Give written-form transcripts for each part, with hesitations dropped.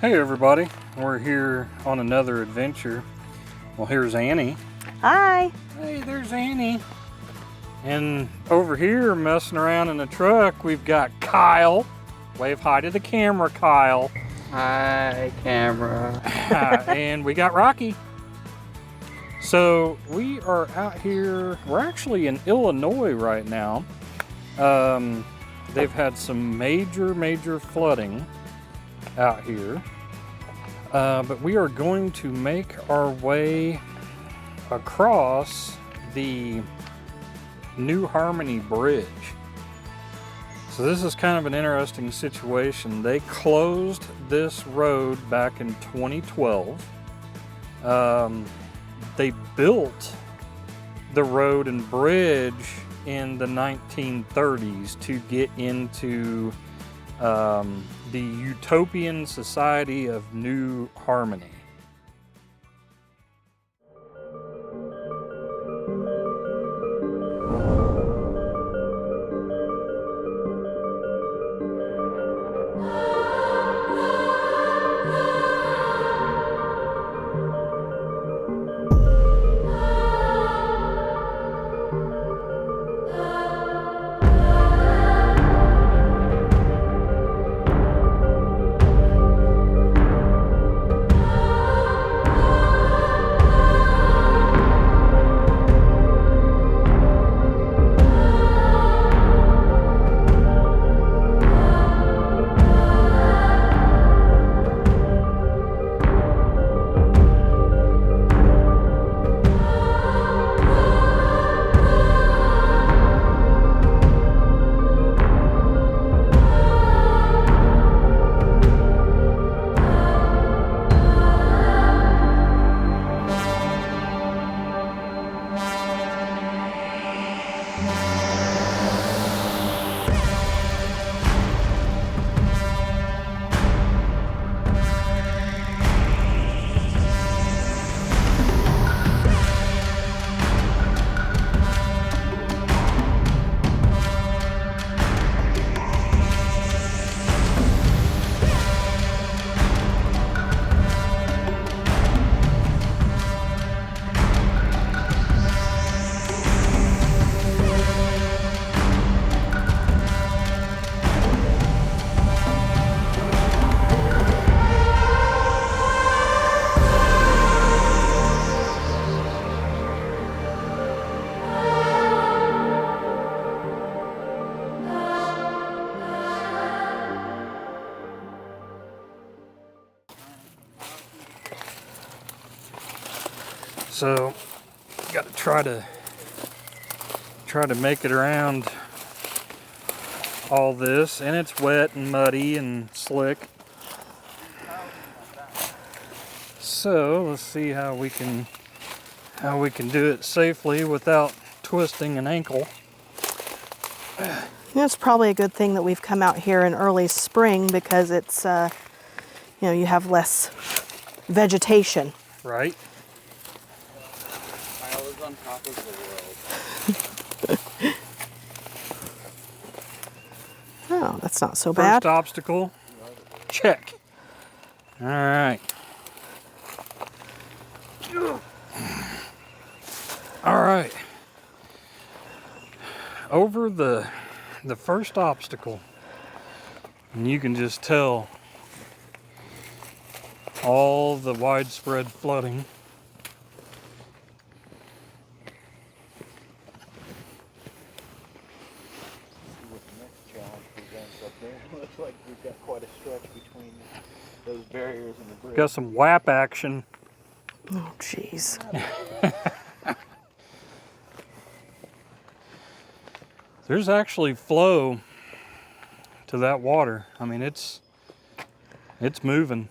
Hey everybody, we're here on another adventure. Well, here's Annie. Hi. Hey, there's Annie. And over here, messing around in the truck, we've got Kyle. Wave hi to the camera, Kyle. Hi, camera. And we got Rocky. So we are out here, we're actually in Illinois right now. They've had some major flooding out here. But we are going to make our way across the New Harmony Bridge. So this is kind of an interesting situation. They closed this road back in 2012. They built the road and bridge in the 1930s to get into the Utopian Society of New Harmony. So, got to try to make it around all this, and it's wet and muddy and slick. So let's see how we can do it safely without twisting an ankle. It's probably a good thing that we've come out here in early spring because it's, you have less vegetation. Right. I was on top of the world. Oh, that's not so bad. First obstacle, check. All right. All right. Over the first obstacle, and you can just tell all the widespread flooding. Looks like we've got quite a stretch between those barriers and the bridge. Got some WAP action. Oh, jeez. There's actually flow to that water. I mean, it's moving.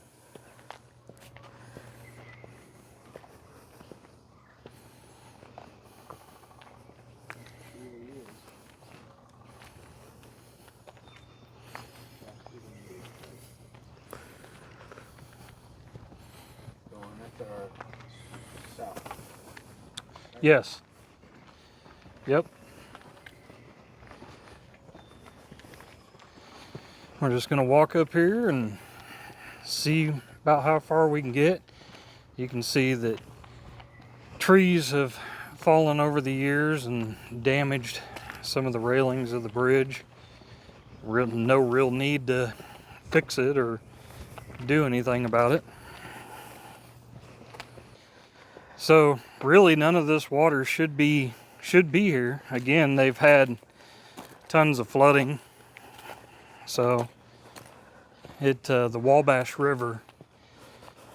Yes. Yep. We're just going to walk up here and see about how far we can get. You can see that trees have fallen over the years and damaged some of the railings of the bridge. No real need to fix it or do anything about it. So really none of this water should be here. Again, they've had tons of flooding. So the Wabash River.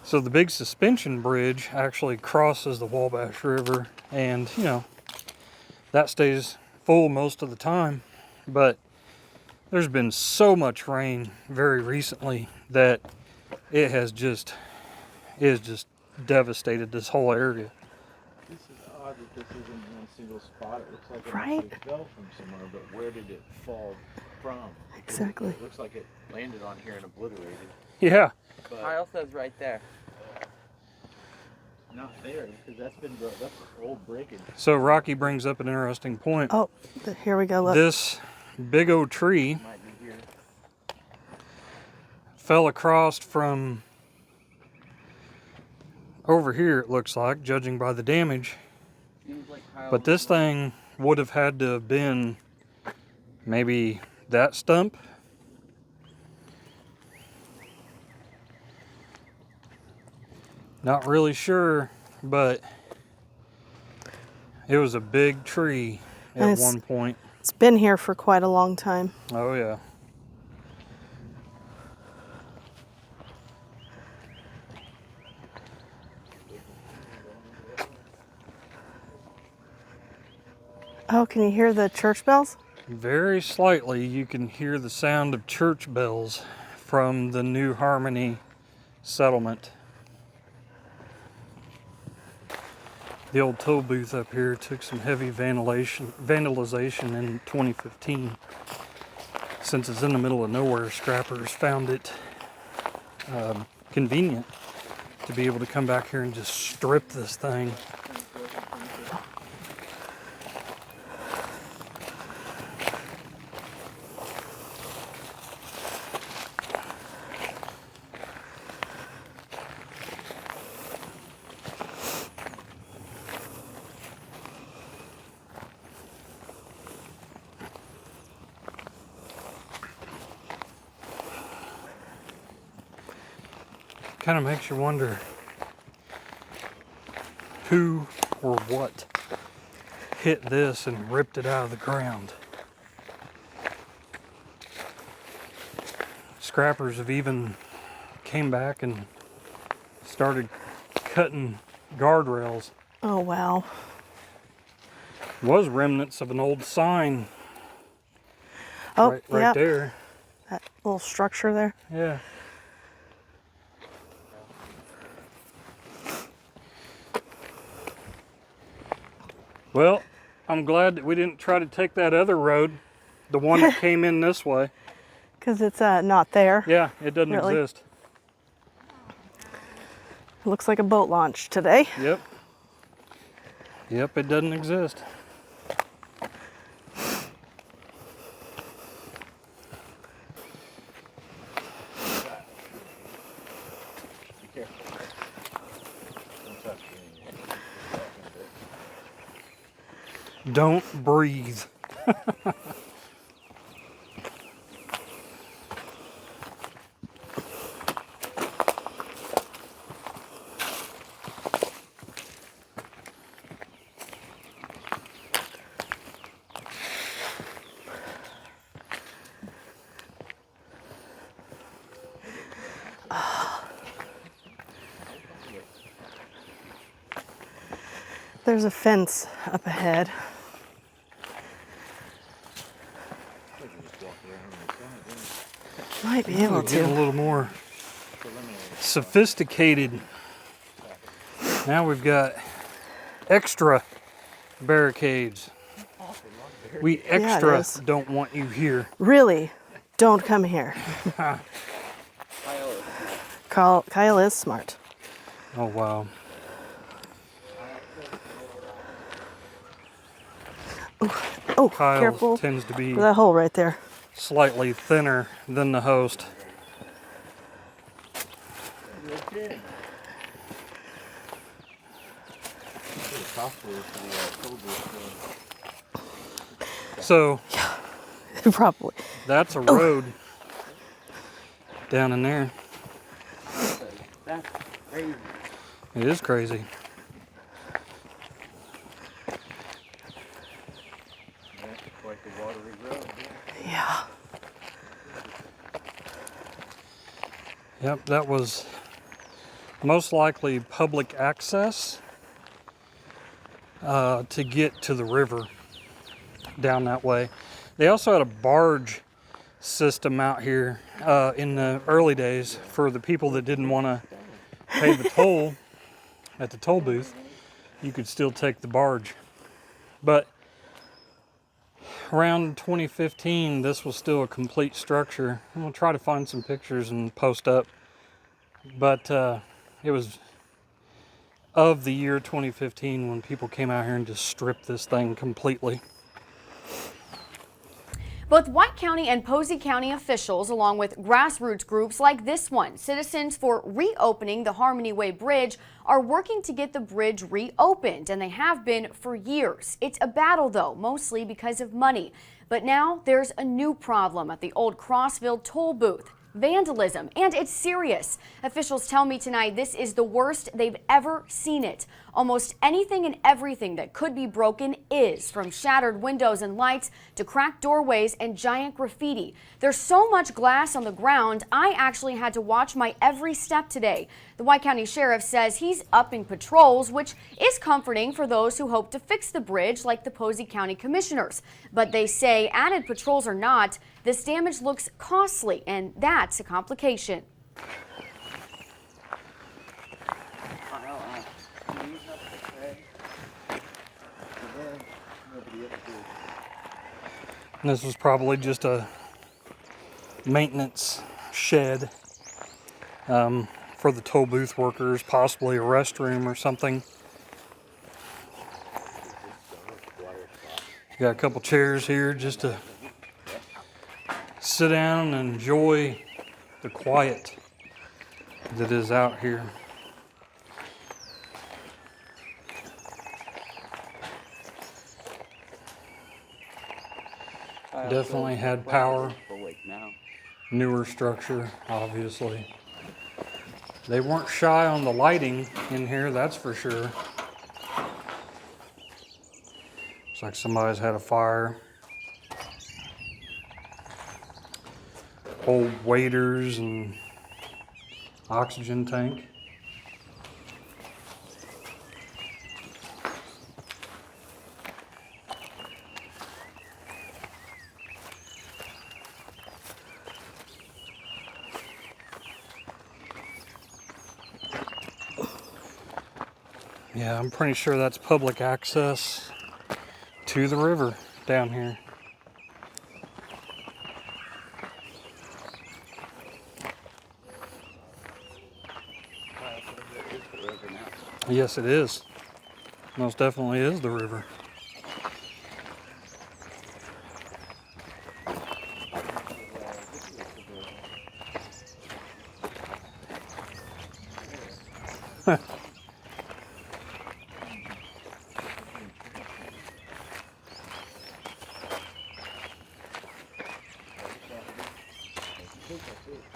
So the big suspension bridge actually crosses the Wabash River, and you know, that stays full most of the time. But there's been so much rain very recently that it has just devastated this whole area. This is odd that this isn't in one single spot. It looks like it Right? actually fell from somewhere, but where did it fall from? Exactly. It looks like it landed on here and obliterated. Yeah. But Kyle says right there. not there, because that's old breakage. So Rocky brings up an interesting point. Oh, here we go. Look. This big old tree Might be here. fell across from over here, it looks like, judging by the damage. Seems like Kyle But this thing would have had to have been maybe that stump. Not really sure, but it was a big tree And at it's- one point. It's been here for quite a long time. Oh yeah. Oh, can you hear the church bells? Very slightly you can hear the sound of church bells from the New Harmony settlement. The old toll booth up here took some heavy vandalization in 2015. Since it's in the middle of nowhere, scrappers found it convenient to be able to come back here and just strip this thing. Kind of makes you wonder who or what hit this and ripped it out of the ground. Scrappers have even came back and started cutting guardrails. Oh, wow. Was remnants of an old sign Oh, right yeah. there. That little structure there. Yeah. Well, I'm glad that we didn't try to take that other road, the one that came in this way. Because it's not there. Yeah, it doesn't Really? exist. It looks like a boat launch today. Yep. Yep, it doesn't exist. Be careful. Don't touch anything. Don't breathe. There's a fence up ahead. Might be able We're getting a to. little more sophisticated. Now we've got extra barricades. We Yeah, it extra is. don't want you here. Really, don't come here. Kyle is smart. Oh wow. Oh, Kyle careful. tends to be That hole right there. slightly thinner than the host. legit. So Probably. that's a road down in there. That's crazy. It is crazy. That's quite the watery road. Yeah. Yep, that was most likely public access to get to the river down that way. They also had a barge system out here in the early days for the people that didn't want to pay the toll at the toll booth. You could still take the barge. But around 2015, this was still a complete structure. I'm gonna try to find some pictures and post up. But it was of the year 2015 when people came out here and just stripped this thing completely. Both White County and Posey County officials, along with grassroots groups like this one, Citizens for Reopening the Harmony Way Bridge, are working to get the bridge reopened, and they have been for years. It's a battle, though, mostly because of money. But now there's a new problem at the old Crossville toll booth. Vandalism, and it's serious. Officials tell me tonight this is the worst they've ever seen it. Almost anything and everything that could be broken is, from shattered windows and lights to cracked doorways and giant graffiti. There's so much glass on the ground, I actually had to watch my every step today. The White County Sheriff says he's upping patrols, which is comforting for those who hope to fix the bridge, like the Posey County Commissioners. But they say, added patrols or not, this damage looks costly, and that's a complication. And this was probably just a maintenance shed for the toll booth workers, possibly a restroom or something. Got a couple chairs here just to sit down and enjoy the quiet that is out here. Definitely had power. Newer structure, obviously. They weren't shy on the lighting in here, that's for sure. Looks like somebody's had a fire. Old waders and oxygen tank. Yeah, I'm pretty sure that's public access to the river down here. Yes, it is. Most definitely is the river.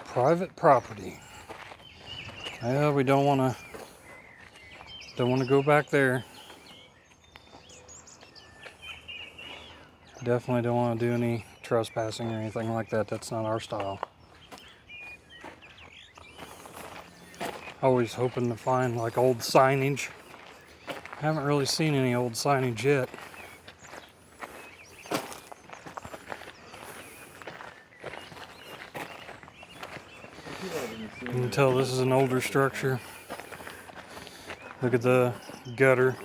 Private property. Well, we don't want to go back there. Definitely don't want to do any trespassing or anything like that. That's not our style. Always hoping to find like old signage. Haven't really seen any old signage yet. You can tell this is an older structure. Look at the gutter.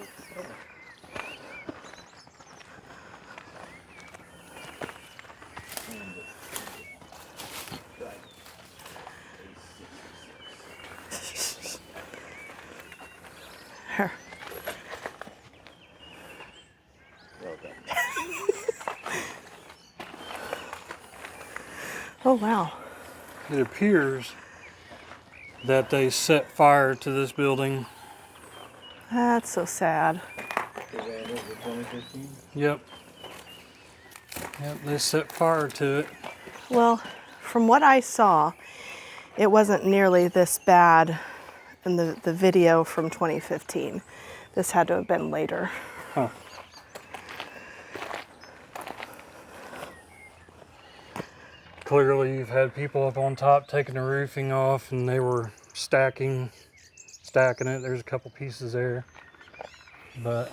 Oh, wow. It appears that they set fire to this building. That's so sad. So that is the 2015? Yep. Yep, they set fire to it. Well, from what I saw, it wasn't nearly this bad in the video from 2015. This had to have been later. Huh. Clearly, you've had people up on top taking the roofing off, and they were stacking it. There's a couple pieces there, but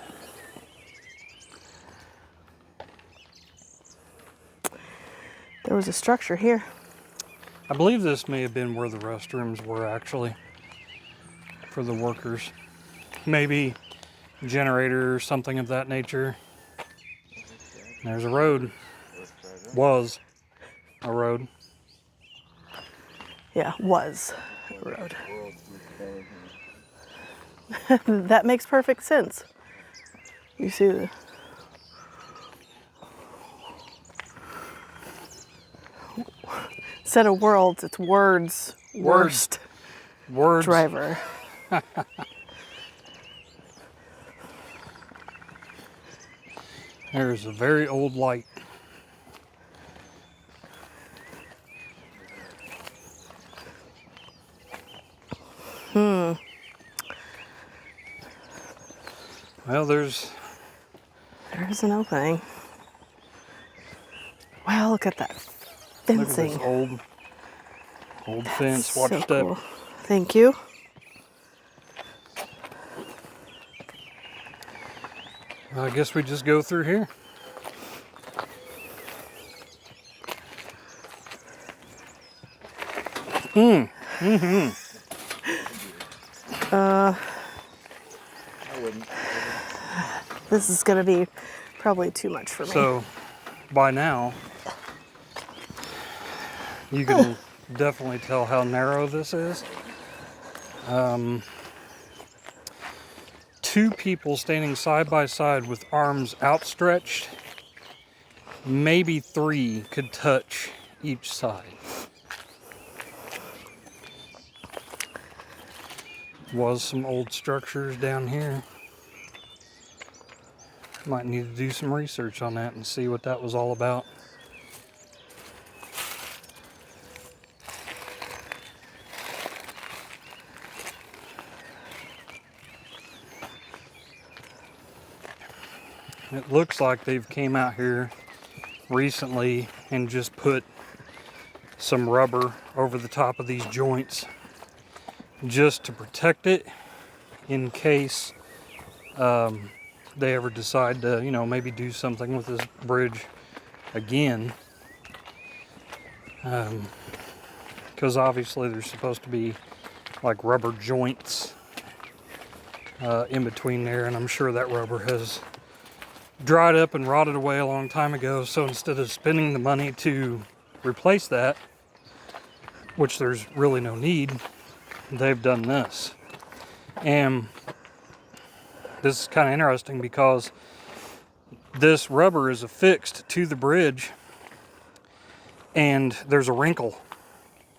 There was a structure here. I believe this may have been where the restrooms were actually for the workers. Maybe generator or something of that nature. There's a road. Was a road. Yeah, was a road. That makes perfect sense. You see the instead of worlds, it's words. Worst Words. driver. There's a very old light. Well, there's an opening. Wow, look at that look at fencing. this old fence. Watch So your step. cool. Thank you. I guess we just go through here. I wouldn't. This is going to be probably too much for me. So, by now, you can definitely tell how narrow this is. Two people standing side by side with arms outstretched, maybe three could touch each side. Was some old structures down here. Might need to do some research on that and see what that was all about. It looks like they've came out here recently and just put some rubber over the top of these joints just to protect it in case they ever decide to, maybe do something with this bridge again. Because obviously there's supposed to be like rubber joints in between there, and I'm sure that rubber has dried up and rotted away a long time ago. So instead of spending the money to replace that, which there's really no need, they've done this. And this is kind of interesting because this rubber is affixed to the bridge and there's a wrinkle,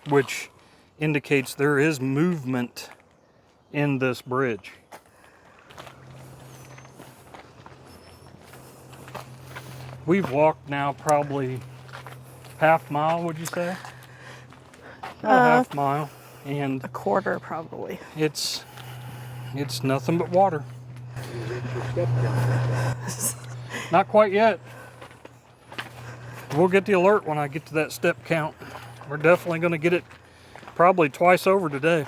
which indicates there is movement in this bridge. We've walked now probably half mile, would you say? About half mile, and a quarter probably. it's nothing but water. Not quite yet. We'll get the alert when I get to that step count. We're definitely going to get it probably twice over today,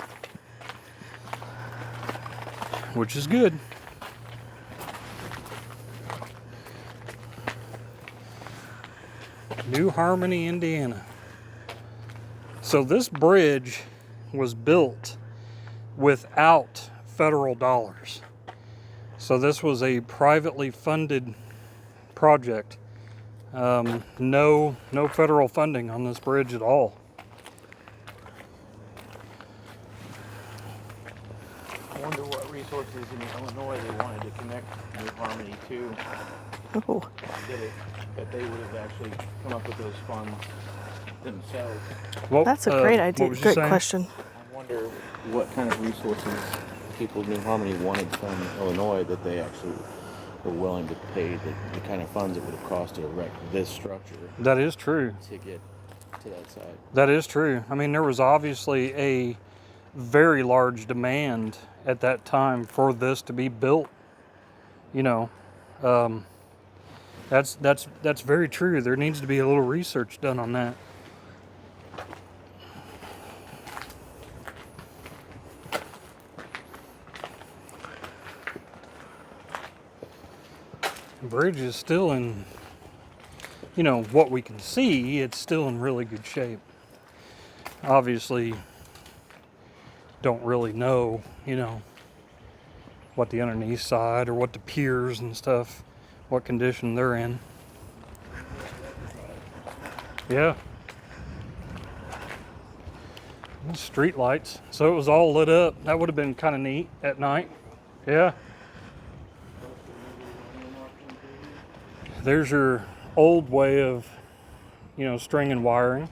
which is good. New Harmony, Indiana. So this bridge was built without federal dollars. So this was a privately funded project. No federal funding on this bridge at all. I wonder what resources in Illinois they wanted to connect New Harmony to. Oh, Did it, that they would have actually come up with those funds themselves. Well, that's a great what idea. was you Great saying? question. I wonder what kind of resources people of New Harmony wanted from Illinois that they actually were willing to pay the kind of funds it would have cost to erect this structure That is true. to get to that side. That is true. I mean, there was obviously a very large demand at that time for this to be built. You know, that's very true. There needs to be a little research done on that. The bridge is still in, you know, what we can see, it's still in really good shape. Obviously, don't really know, you know, what the underneath side or what the piers and stuff, what condition they're in. Yeah. Street lights. So it was all lit up. That would have been kind of neat at night. Yeah. There's your old way of, you know, string and wiring.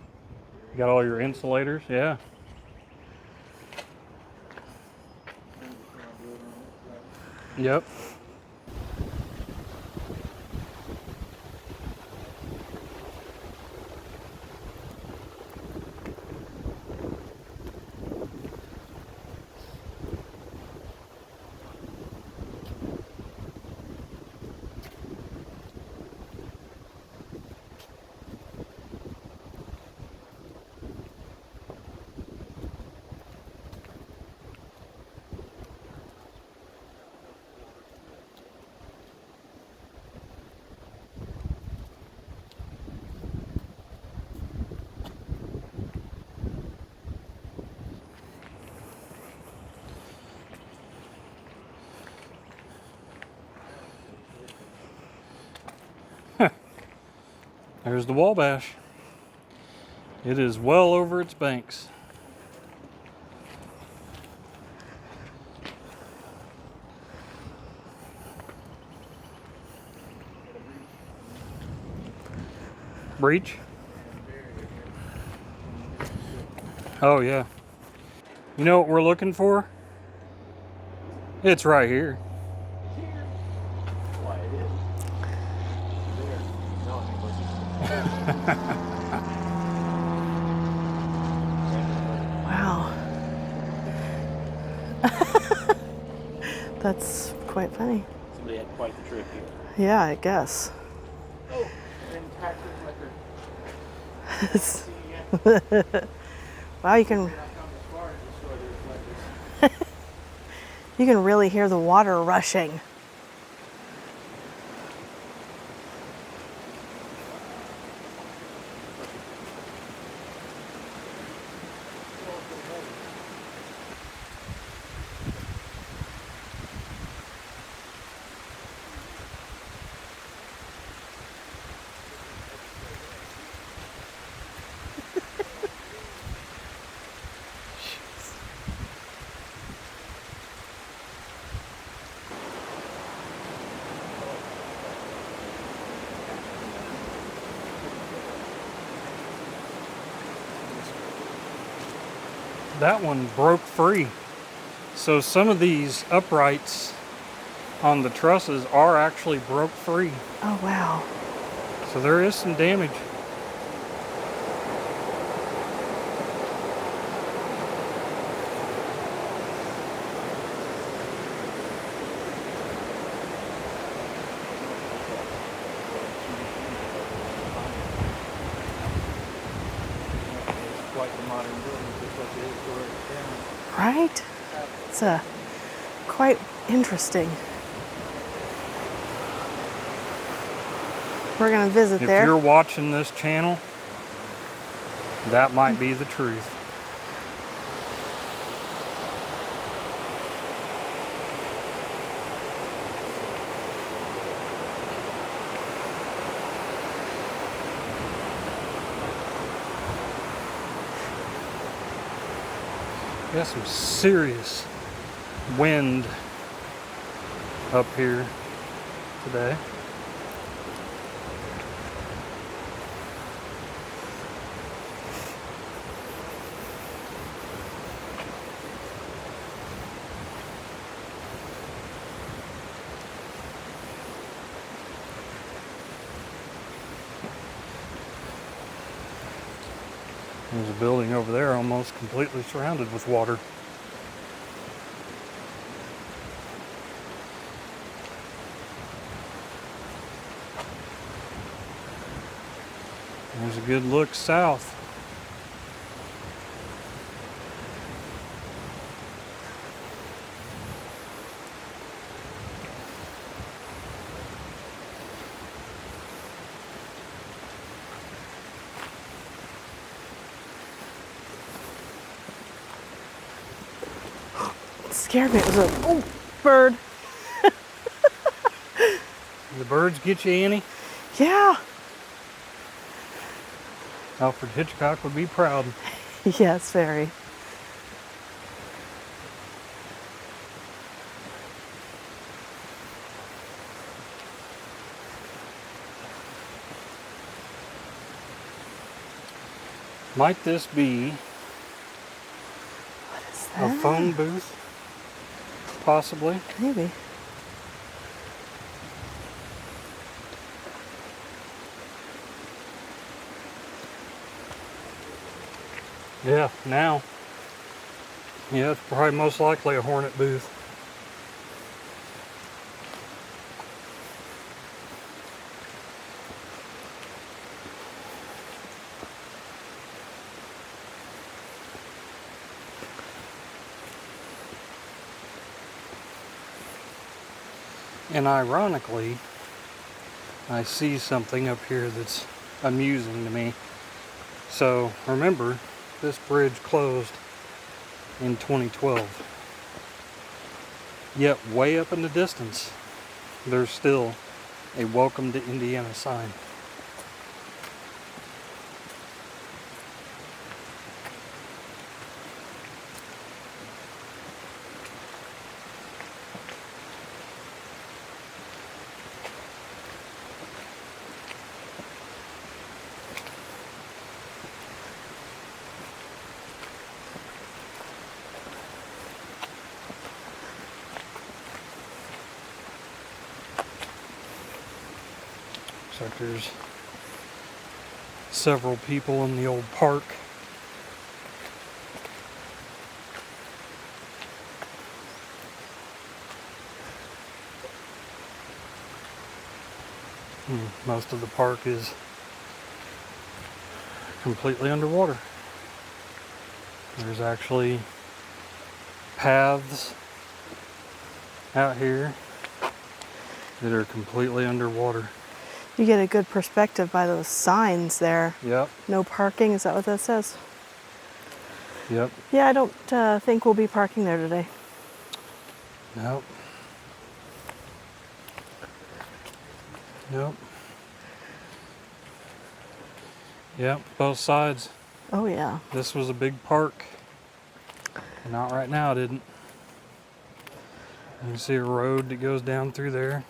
You got all your insulators. Yeah. Yep. There's the Wabash. It is well over its banks. Breach? Oh yeah. You know what we're looking for? It's right here. Why it is. There. No, Wow. That's quite funny. somebody had quite the trip here. Yeah, I guess. Oh, and taxes record. Wow, you can you can really hear the water rushing. That one broke free. So some of these uprights on the trusses are actually broke free. Oh, wow. So there is some damage. Quite the modern building, just like the historic town. Right? It's quite interesting. We're going to visit If there. you're watching this channel, that might be the truth. We got some serious wind up here today. There's a building over there almost completely surrounded with water. There's a good look south. Scared me. It was a bird. The birds get you, Annie? Yeah. Alfred Hitchcock would be proud. Yes, very. Might this be What is a that? phone booth? Possibly. Maybe. Yeah, now. Yeah, it's probably most likely a Hornet booth. And ironically, I see something up here that's amusing to me. So remember, this bridge closed in 2012. Yet way up in the distance, there's still a Welcome to Indiana sign. Looks like there's several people in the old park. Most of the park is completely underwater. There's actually paths out here that are completely underwater. You get a good perspective by those signs there. Yep, No parking, is that what that says? yep, Yeah, I don't think we'll be parking there today. nope. Nope. Yep, both sides. Oh yeah. This was a big park. Not right now, it didn't. You can see a road that goes down through there.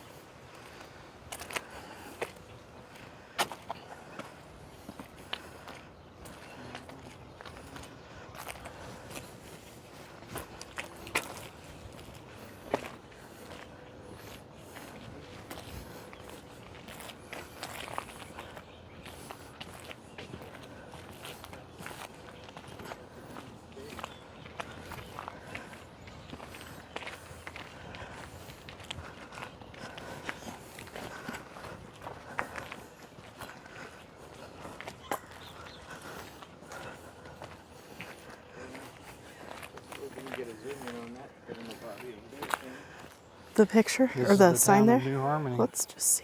The picture This or is the the sign town there? of New Harmony. Let's just see.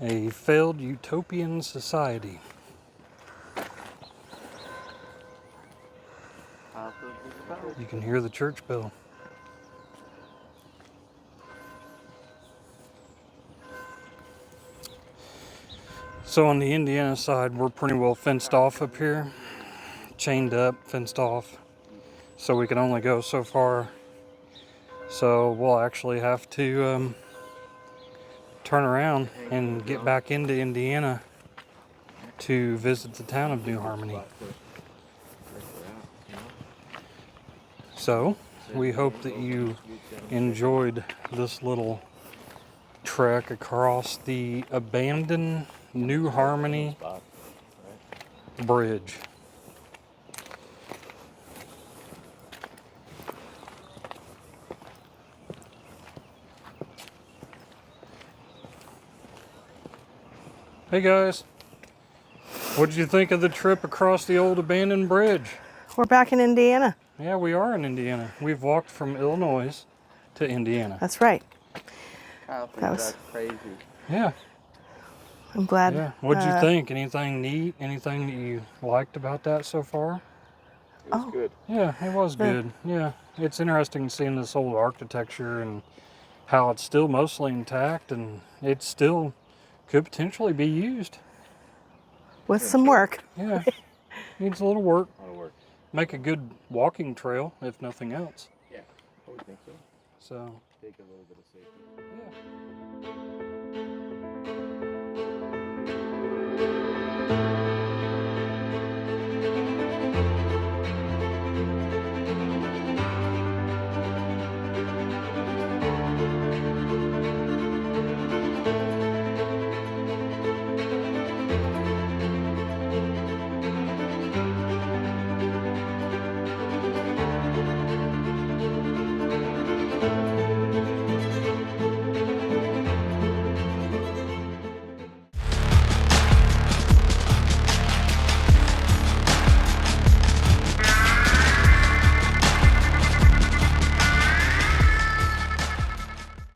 A failed utopian society. You can hear the church bell. So on the Indiana side, we're pretty well fenced off up here. Chained up, fenced off. So we can only go so far. So we'll actually have to turn around and get back into Indiana to visit the town of New Harmony. So we hope that you enjoyed this little trek across the abandoned New Harmony bridge. Hey guys, what did you think of the trip across the old abandoned bridge? We're back in Indiana. Yeah, we are in Indiana. We've walked from Illinois to Indiana. That's right. Kyle thinks That was- that's crazy. Yeah, I'm glad. yeah. What'd you think? Anything neat? Anything that you liked about that so far? It was Oh. good. Yeah, it was good. Yeah, it's interesting seeing this old architecture and how it's still mostly intact and it still could potentially be used. With some work. Yeah, needs a little work. A lot of work. Make a good walking trail, if nothing else. Yeah, I would think so. So, Take a little bit of safety. yeah.